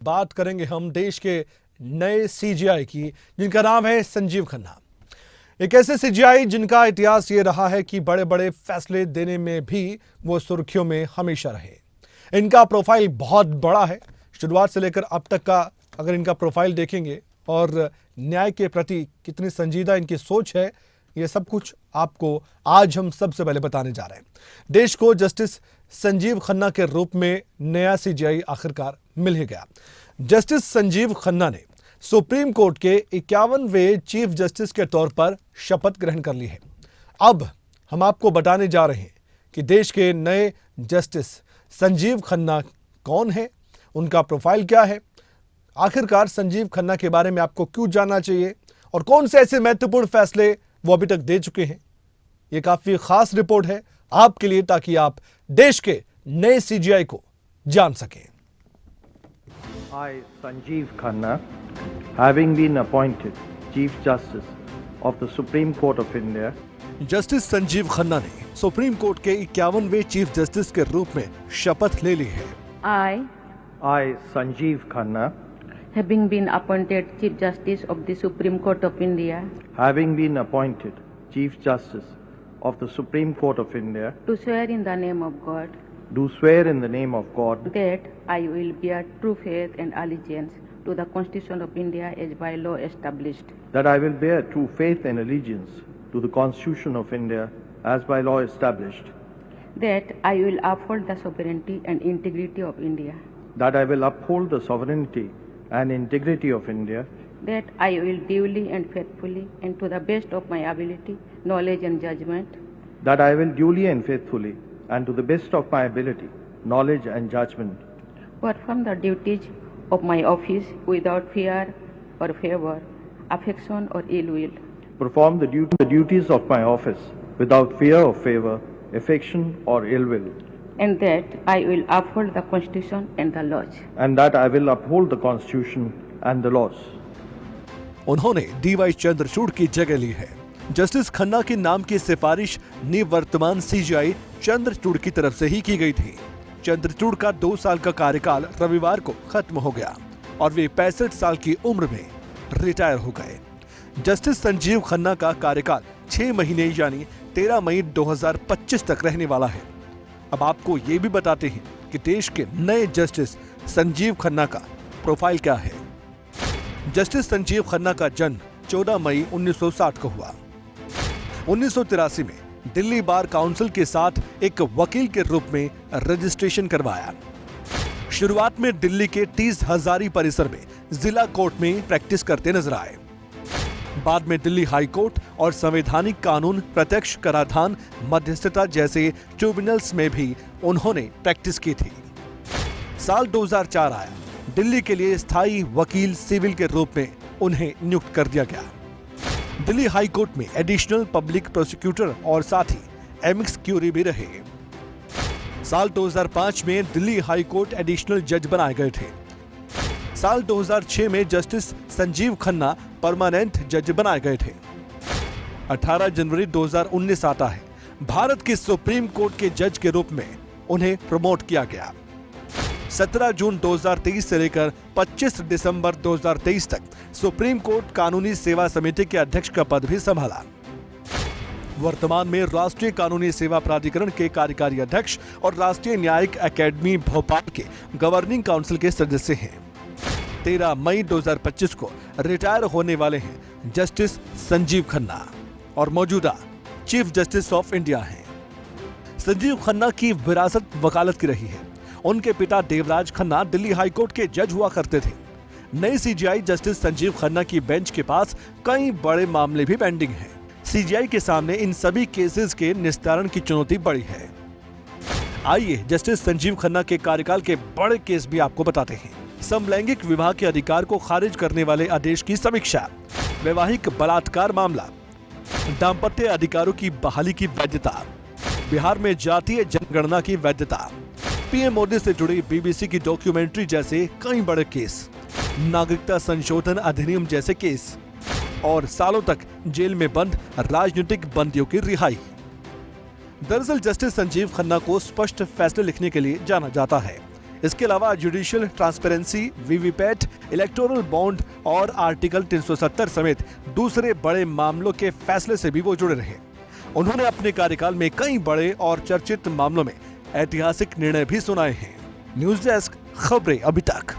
बात करेंगे हम देश के नए सीजीआई की, जिनका नाम है संजीव खन्ना। एक ऐसे सीजीआई जिनका इतिहास ये रहा है कि बड़े बड़े फैसले देने में भी वो सुर्खियों में हमेशा रहे। इनका प्रोफाइल बहुत बड़ा है। शुरुआत से लेकर अब तक का अगर इनका प्रोफाइल देखेंगे और न्याय के प्रति कितनी संजीदा इनकी सोच है, ये सब कुछ आपको आज हम सबसे पहले बताने जा रहे हैं। देश को जस्टिस संजीव खन्ना के रूप में नया सीजीआई आखिरकार मिल ही गया। जस्टिस संजीव खन्ना ने सुप्रीम कोर्ट के 51वें चीफ जस्टिस के तौर पर शपथ ग्रहण कर ली है। अब हम आपको बताने जा रहे हैं कि देश के नए जस्टिस संजीव खन्ना कौन है, उनका प्रोफाइल क्या है, आखिरकार संजीव खन्ना के बारे में आपको क्यों जानना चाहिए और कौन से ऐसे महत्वपूर्ण फैसले वो अभी तक दे चुके हैं। ये काफी खास रिपोर्ट है आपके लिए, ताकि आप देश के नए सीजीआई को जान सकें। I, Sanjeev Khanna, having been appointed Chief Justice of the Supreme Court of India, justice Sanjeev Khanna ने सुप्रीम कोर्ट के 51वें चीफ जस्टिस के रूप में शपथ ले ली है। I, Sanjeev Khanna, having been appointed Chief Justice of the Supreme Court of India, having been appointed Chief Justice of the Supreme Court of India, do swear in the name of God do swear in the name of God that I will bear true faith and allegiance to the Constitution of India as by law established, that I will bear true faith and allegiance to the Constitution of India as by law established, that I will uphold the sovereignty and integrity of India, that I will uphold the sovereignty and integrity of India, that I will duly and faithfully and to the best of my ability, knowledge and judgment, that I will duly and faithfully and to the best of my ability, knowledge and judgment, perform the duties of my office without fear or favor, affection or ill will, perform the duties of my office without fear or favor, affection or ill will, and that I will uphold the Constitution and the laws. and that I will uphold the Constitution and the laws. उन्होंने D Y Chandrachud की जगह ली है। Justice Khanna के नाम की सिफारिश निवर्तमान CGI Chandrachud की तरफ से ही की गई थी। चंद्रचूड़ का 2 साल का कार्यकाल रविवार को खत्म हो गया और वे 65 साल की उम्र में रिटायर हो गए। जस्टिस संजीव खन्ना का कार्यकाल 6 महीने यानी 13 मई 2025 तक रहने वाला है। अब आपको ये भी बताते हैं कि देश के नए जस्टिस संजीव खन्ना का प्रोफाइल क्या है। जस्टिस संजीव खन्ना का जन्म 14 मई 1960 को हुआ। 1983 में दिल्ली बार काउंसिल के साथ एक वकील के रूप में रजिस्ट्रेशन करवाया। शुरुआत में दिल्ली के 30 हजारी परिसर में जिला कोर्ट में प्रैक्टिस करते नजर आए। बाद में दिल्ली हाई कोर्ट और संवैधानिक कानून, प्रत्यक्ष कराधान, मध्यस्थता जैसे ट्रिब्यूनल्स में भी उन्होंने प्रैक्टिस की थी। साल 2004 आया। दिल्ली के लिए स्थायी वकील सिविल के रूप में उन्हें नियुक्त कर दिया गया। दिल्ली हाई कोर्ट में एडिशनल पब्लिक प्रोसिक्यूटर और साथ ही एमिक्स क्यूरी भी रहे। साल 2005 में दिल्ली हाई कोर्ट एडिशनल जज बनाए गए थे। साल 2006 में जस्टिस संजीव खन्ना परमानेंट जज बनाए गए थे। 18 जनवरी 2019 आता है। भारत के सुप्रीम कोर्ट के जज के रूप में उन्हें प्रमोट किया गया। 17 जून 2023 से लेकर 25 दिसंबर 2023 तक सुप्रीम कोर्ट कानूनी सेवा समिति के अध्यक्ष का पद भी संभाला। वर्तमान में राष्ट्रीय कानूनी सेवा प्राधिकरण के कार्यकारी अध्यक्ष और राष्ट्रीय न्यायिक अकेडमी भोपाल के गवर्निंग काउंसिल के सदस्य हैं। 13 मई 2025 को रिटायर होने वाले हैं जस्टिस संजीव खन्ना और मौजूदा चीफ जस्टिस ऑफ इंडिया हैं। संजीव खन्ना की विरासत वकालत की रही है। उनके पिता देवराज खन्ना दिल्ली हाईकोर्ट के जज हुआ करते थे। नई सीजीआई जस्टिस संजीव खन्ना की बेंच के पास कई बड़े मामले भी पेंडिंग हैं। सीजीआई के सामने इन सभी केसेस के निस्तारण की चुनौती बड़ी है। आइए जस्टिस संजीव खन्ना के कार्यकाल के बड़े केस भी आपको बताते हैं। समलैंगिक विवाह के अधिकार को खारिज करने वाले आदेश की समीक्षा, वैवाहिक बलात्कार मामला, दाम्पत्य अधिकारों की बहाली की वैधता, बिहार में जातीय जनगणना की वैधता, पीएम मोदी से जुड़ी बीबीसी की डॉक्यूमेंट्री जैसे कई बड़े केस, नागरिकता संशोधन अधिनियम जैसे केस और सालों तक जेल में बंद राजनीतिक बंदियों की रिहाई। दरअसल जस्टिस संजीव खन्ना को स्पष्ट फैसले लिखने के लिए जाना जाता है। इसके अलावा judicial transparency, VVPAT, electoral bond और आर्टिकल 370 समेत दूसरे बड़े मामलों के फैसले से भी वो जुड़े रहे। उन्होंने अपने कार्यकाल में कई बड़े और चर्चित मामलों में ऐतिहासिक निर्णय भी सुनाए हैं। न्यूज डेस्क, खबरें अभी तक।